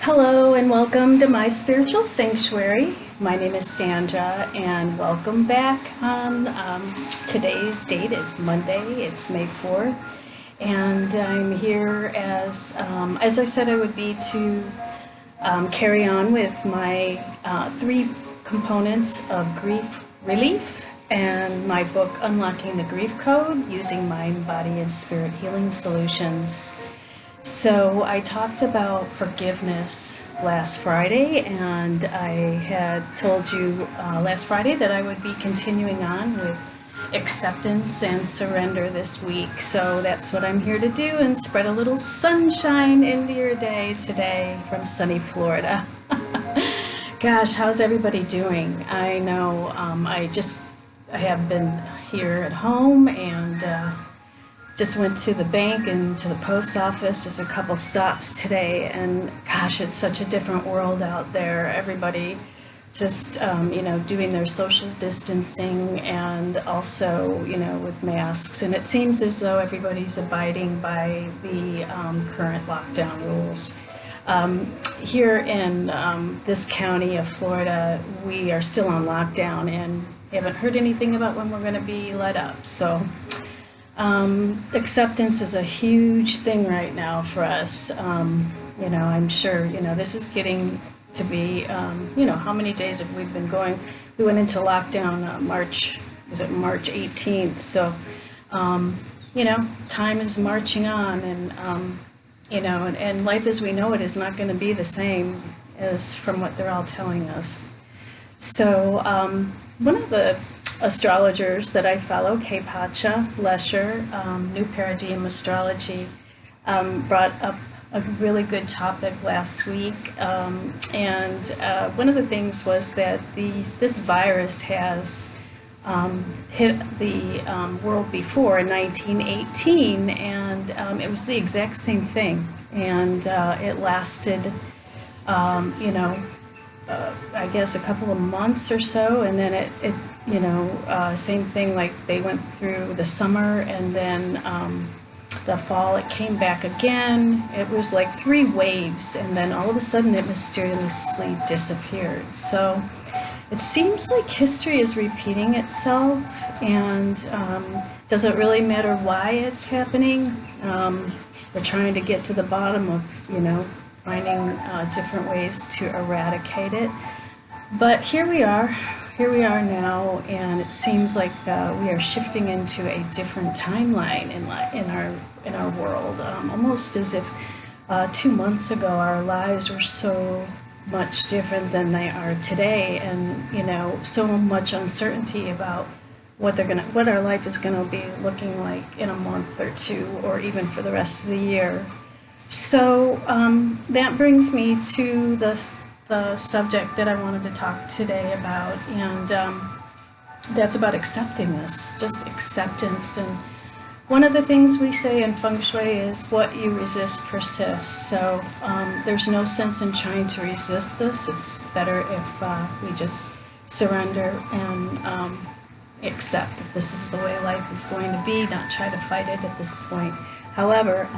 Hello and welcome to my spiritual sanctuary. My name is Sandra and welcome back on today's date is Monday. It's May 4th and I'm here as I said I would be to carry on with my 3 components of grief relief and my book Unlocking the Grief Code using mind, body, and spirit healing solutions. So I talked about forgiveness last Friday, and I had told you last Friday that I would be continuing on with acceptance and surrender this week. So that's what I'm here to do, and spread a little sunshine into your day today from sunny Florida. Gosh, how's everybody doing? I know I have been here at home and just went to the bank and to the post office, just a couple stops today, and gosh, it's such a different world out there. Everybody just, doing their social distancing and also, with masks. And it seems as though everybody's abiding by the current lockdown rules. Here in this county of Florida, we are still on lockdown and haven't heard anything about when we're going to be let up. So acceptance is a huge thing right now for us. I'm sure, this is getting to be, how many days have we been going? We went into lockdown March 18th. So, time is marching on and, and life as we know it is not going to be the same as from what they're all telling us. So, one of the astrologers that I follow, K-Pacha Lesher, New Paradigm Astrology, brought up a really good topic last week, and one of the things was that this virus has hit the world before in 1918, and it was the exact same thing, and it lasted, I guess a couple of months or so, and then it same thing, like they went through the summer and then the fall, it came back again. It was like 3 waves, and then all of a sudden it mysteriously disappeared. So it seems like history is repeating itself, and doesn't really matter why it's happening. We're trying to get to the bottom of, finding different ways to eradicate it. But here we are now, and it seems like we are shifting into a different timeline in our world, almost as if 2 months ago our lives were so much different than they are today, and so much uncertainty about what our life is going to be looking like in a month or 2, or even for the rest of the year. So that brings me to the subject that I wanted to talk today about, and that's about accepting this, just acceptance. And one of the things we say in Feng Shui is what you resist persists. So there's no sense in trying to resist this. It's better if we just surrender and accept that this is the way life is going to be, not try to fight it at this point. However,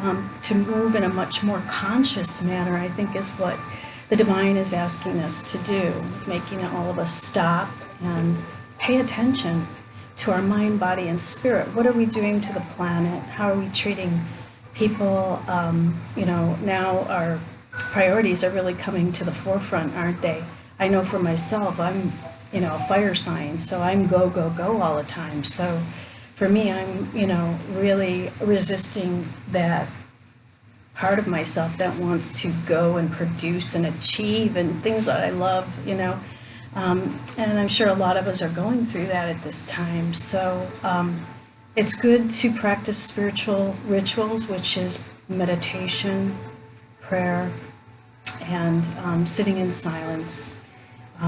to move in a much more conscious manner, I think, is what the divine is asking us to do, making all of us stop and pay attention to our mind, body, and spirit. What are we doing to the planet? How are we treating people? Now our priorities are really coming to the forefront, aren't they? I know for myself, I'm, a fire sign, so I'm go, go, go all the time. So for me, I'm, really resisting that part of myself that wants to go and produce and achieve and things that I love, and I'm sure a lot of us are going through that at this time. So it's good to practice spiritual rituals, which is meditation, prayer, and sitting in silence,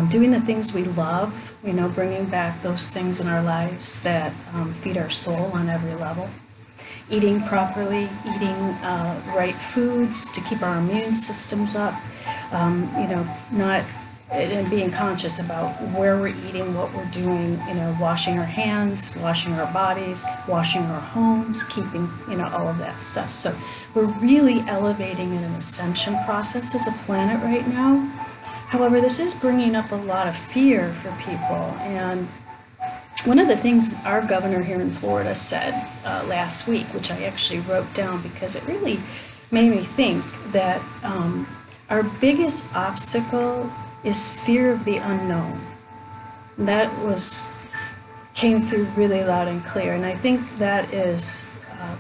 doing the things we love, bringing back those things in our lives that feed our soul on every level. Eating properly, eating right foods to keep our immune systems up, not and being conscious about where we're eating, what we're doing, washing our hands, washing our bodies, washing our homes, keeping, all of that stuff. So we're really elevating in an ascension process as a planet right now. However, this is bringing up a lot of fear for people. And one of the things our governor here in Florida said last week, which I actually wrote down because it really made me think that our biggest obstacle is fear of the unknown. That came through really loud and clear, and I think that is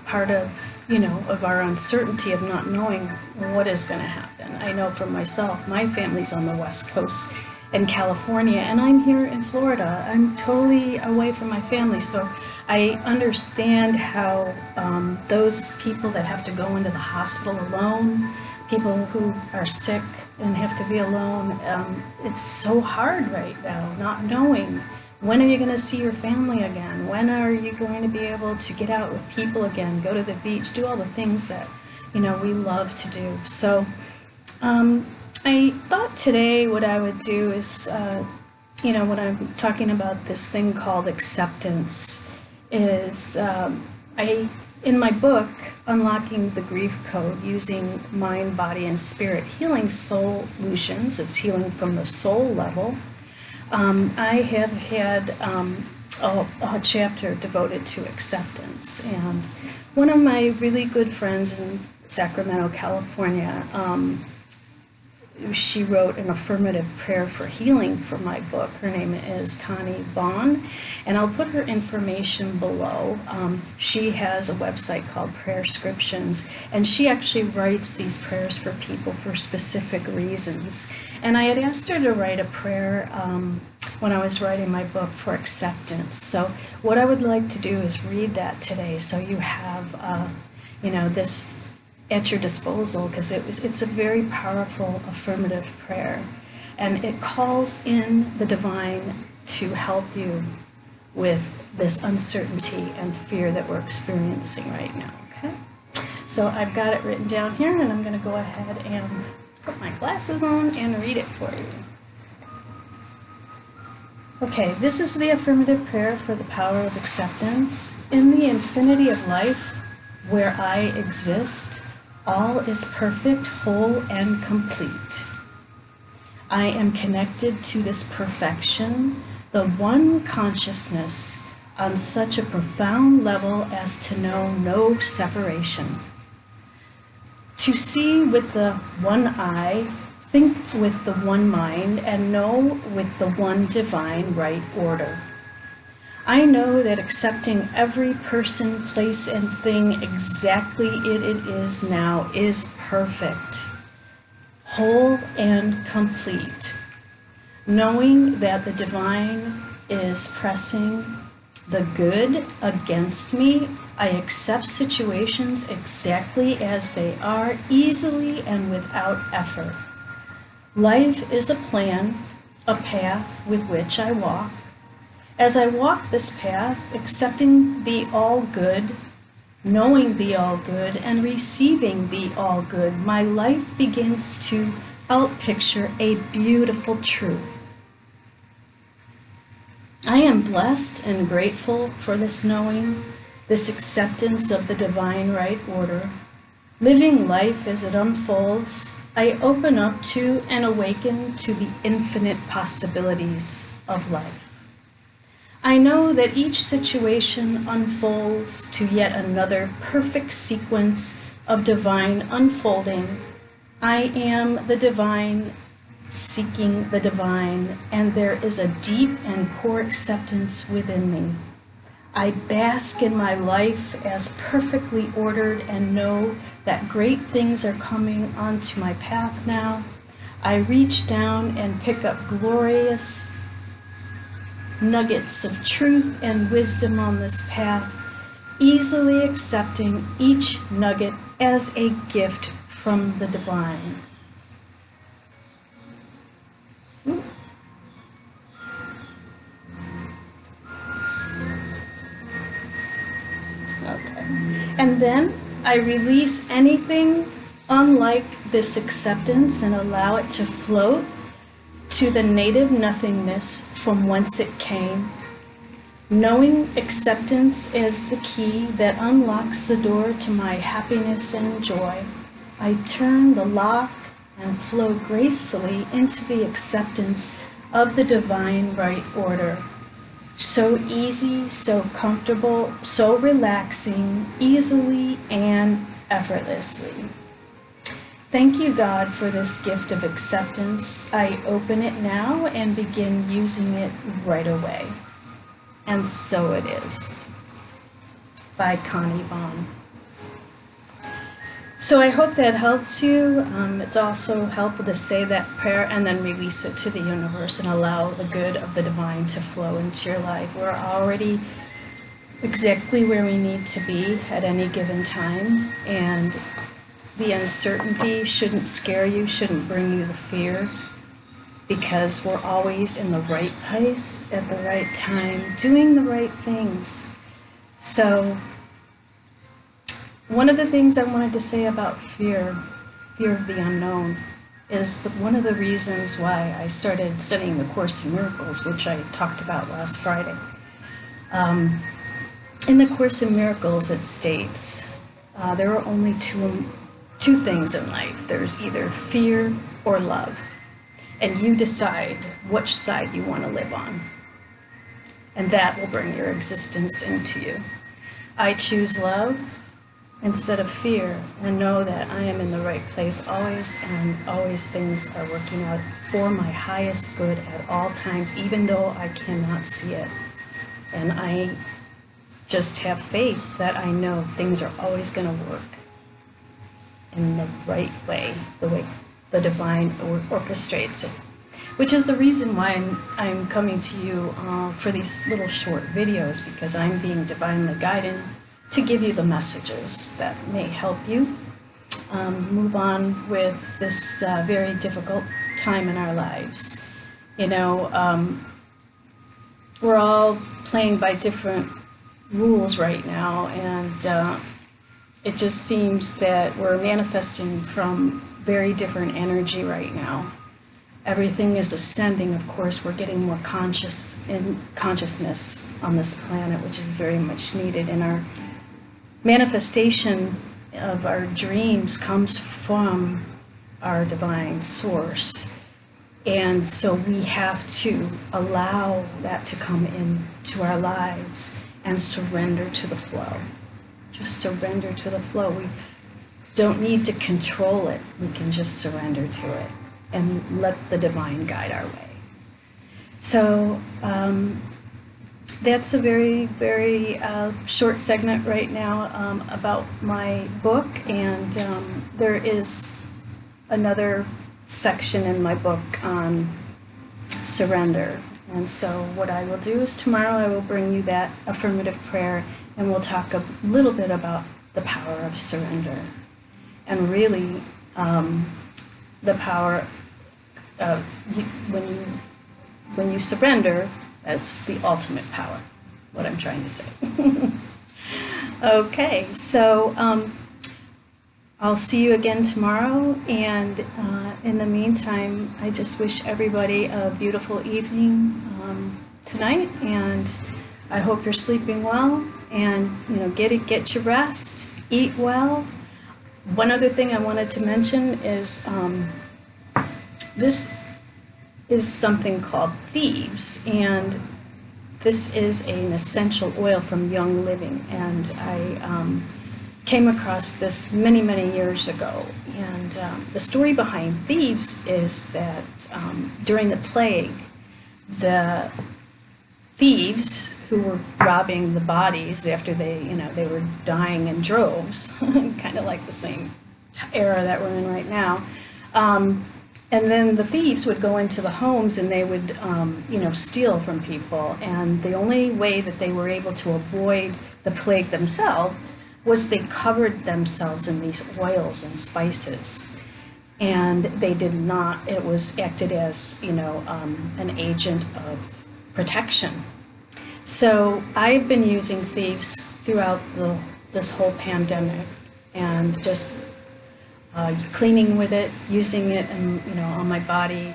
part of of our uncertainty of not knowing what is going to happen. I know for myself, my family's on the West Coast in California, and I'm here in Florida. I'm totally away from my family, so I understand how those people that have to go into the hospital alone, people who are sick and have to be alone, it's so hard right now, not knowing when are you going to see your family again, when are you going to be able to get out with people again, go to the beach, do all the things that we love to do. So I thought today what I would do is, when I'm talking about this thing called acceptance, is in my book, Unlocking the Grief Code, using mind, body, and spirit, healing solutions, it's healing from the soul level. I have had a chapter devoted to acceptance, and one of my really good friends in Sacramento, California, she wrote an affirmative prayer for healing for my book. Her name is Connie, Vaughn, and I'll put her information below. She has a website called Prayerscriptions, and she actually writes these prayers for people for specific reasons. And I had asked her to write a prayer when I was writing my book for acceptance. So what I would like to do is read that today, so you have, this at your disposal, because it's a very powerful affirmative prayer, and it calls in the divine to help you with this uncertainty and fear that we're experiencing right now. Okay, so I've got it written down here, and I'm going to go ahead and put my glasses on and read it for you. Okay, this is the affirmative prayer for the power of acceptance. In the infinity of life where I exist, all is perfect, whole, and complete. I am connected to this perfection, the one consciousness, on such a profound level as to know no separation. To see with the one eye, think with the one mind, and know with the one divine right order. I know that accepting every person, place, and thing exactly it is now is perfect, whole, and complete. Knowing that the divine is pressing the good against me, I accept situations exactly as they are, easily and without effort. Life is a plan, a path with which I walk. As I walk this path, accepting the all good, knowing the all good, and receiving the all good, my life begins to outpicture a beautiful truth. I am blessed and grateful for this knowing, this acceptance of the divine right order. Living life as it unfolds, I open up to and awaken to the infinite possibilities of life. I know that each situation unfolds to yet another perfect sequence of divine unfolding. I am the divine, seeking the divine, and there is a deep and core acceptance within me. I bask in my life as perfectly ordered and know that great things are coming onto my path now. I reach down and pick up glorious nuggets of truth and wisdom on this path, easily accepting each nugget as a gift from the divine. Ooh. Okay. And then I release anything unlike this acceptance and allow it to float to the native nothingness from whence it came, knowing acceptance is the key that unlocks the door to my happiness and joy, I turn the lock and flow gracefully into the acceptance of the divine right order. So easy, so comfortable, so relaxing, easily and effortlessly. Thank you, God, for this gift of acceptance. I open it now and begin using it right away. And so it is. By Connie, Vaughn. So I hope that helps you. It's also helpful to say that prayer and then release it to the universe and allow the good of the divine to flow into your life. We're already exactly where we need to be at any given time, and the uncertainty shouldn't scare you, shouldn't bring you the fear, because we're always in the right place at the right time, doing the right things. So one of the things I wanted to say about fear of the unknown, is that one of the reasons why I started studying the Course in Miracles, which I talked about last Friday. In the Course in Miracles, it states there are only two things in life. There's either fear or love, and you decide which side you want to live on, and that will bring your existence into you. I choose love instead of fear, and know that I am in the right place always, and always things are working out for my highest good at all times, even though I cannot see it. And I just have faith that I know things are always going to work in the right way, the way the divine orchestrates it. Which is the reason why I'm coming to you for these little short videos, because I'm being divinely guided to give you the messages that may help you move on with this very difficult time in our lives. You know, we're all playing by different rules right now, and it just seems that we're manifesting from very different energy right now. Everything is ascending, of course. We're getting more conscious in consciousness on this planet, which is very much needed. And our manifestation of our dreams comes from our divine source. And so we have to allow that to come into our lives and surrender to the flow. Just surrender to the flow. We don't need to control it. We can just surrender to it and let the divine guide our way. So that's a very, very short segment right now about my book, and there is another section in my book on surrender. And so what I will do is tomorrow I will bring you that affirmative prayer, and we'll talk a little bit about the power of surrender. And really, the power of when you surrender, that's the ultimate power, what I'm trying to say. Okay, so I'll see you again tomorrow, and in the meantime, I just wish everybody a beautiful evening tonight, and I hope you're sleeping well, and get your rest, eat well. One other thing I wanted to mention is this is something called Thieves, and this is an essential oil from Young Living, and I came across this many, many years ago. And the story behind Thieves is that during the plague, the thieves who were robbing the bodies after they were dying in droves, kind of like the same era that we're in right now. And then the thieves would go into the homes and they would, steal from people. And the only way that they were able to avoid the plague themselves was they covered themselves in these oils and spices. And they did not, it was acted as, an agent of protection. So I've been using Thieves throughout this whole pandemic, and just cleaning with it, using it, and on my body.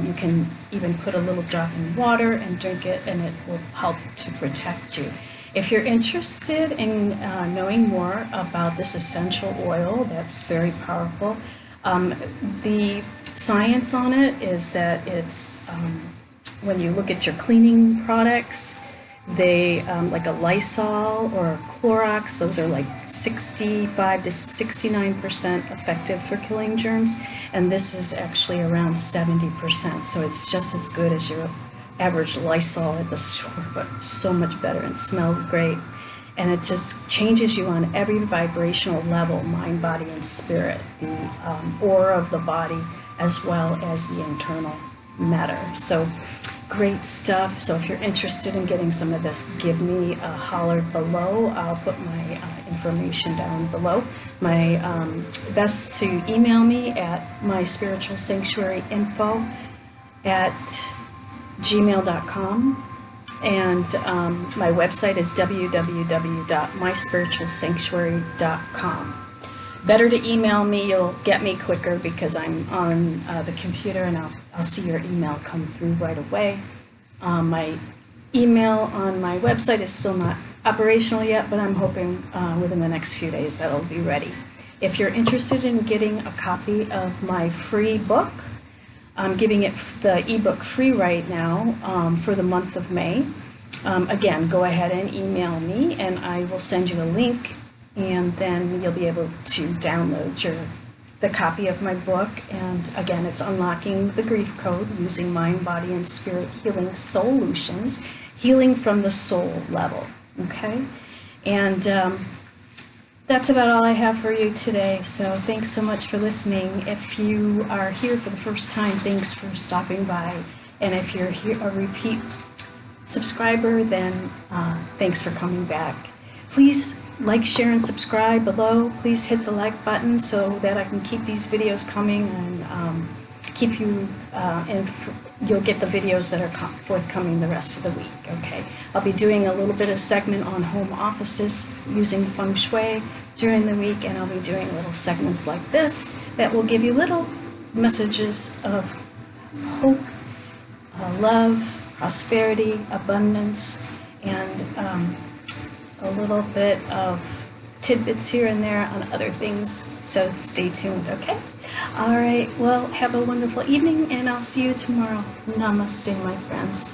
You can even put a little drop in water and drink it, and it will help to protect you. If you're interested in knowing more about this essential oil, that's very powerful. The science on it is that it's when you look at your cleaning products, they like a Lysol or a Clorox, those are like 65 to 69% effective for killing germs, and this is actually around 70%, so it's just as good as your average Lysol at the store, but so much better and smells great. And it just changes you on every vibrational level, mind, body, and spirit, the aura of the body, as well as the internal matter. So great stuff. So if you're interested in getting some of this, give me a holler below. I'll put my information down below. My best to email me at myspiritualsanctuaryinfo@gmail.com. And my website is www.myspiritualsanctuary.com. Better to email me, you'll get me quicker because I'm on the computer, and I'll see your email come through right away. My email on my website is still not operational yet, but I'm hoping within the next few days that'll be ready. If you're interested in getting a copy of my free book, I'm giving it the ebook free right now for the month of May. Again, go ahead and email me, and I will send you a link, and then you'll be able to download the copy of my book. And again, it's Unlocking the Grief Code Using Mind, Body, and Spirit Healing Solutions, healing from the soul level. Okay, and that's about all I have for you today. So thanks so much for listening. If you are here for the first time, thanks for stopping by. And if you're here a repeat subscriber, then thanks for coming back. Please like, share, and subscribe below. Please hit the like button so that I can keep these videos coming and keep you you'll get the videos that are forthcoming the rest of the week. Okay, I'll be doing a little bit of segment on home offices using Feng Shui during the week, and I'll be doing little segments like this that will give you little messages of hope, love, prosperity, abundance, and a little bit of tidbits here and there on other things. So stay tuned, okay? All right, well, have a wonderful evening, and I'll see you tomorrow. Namaste, my friends.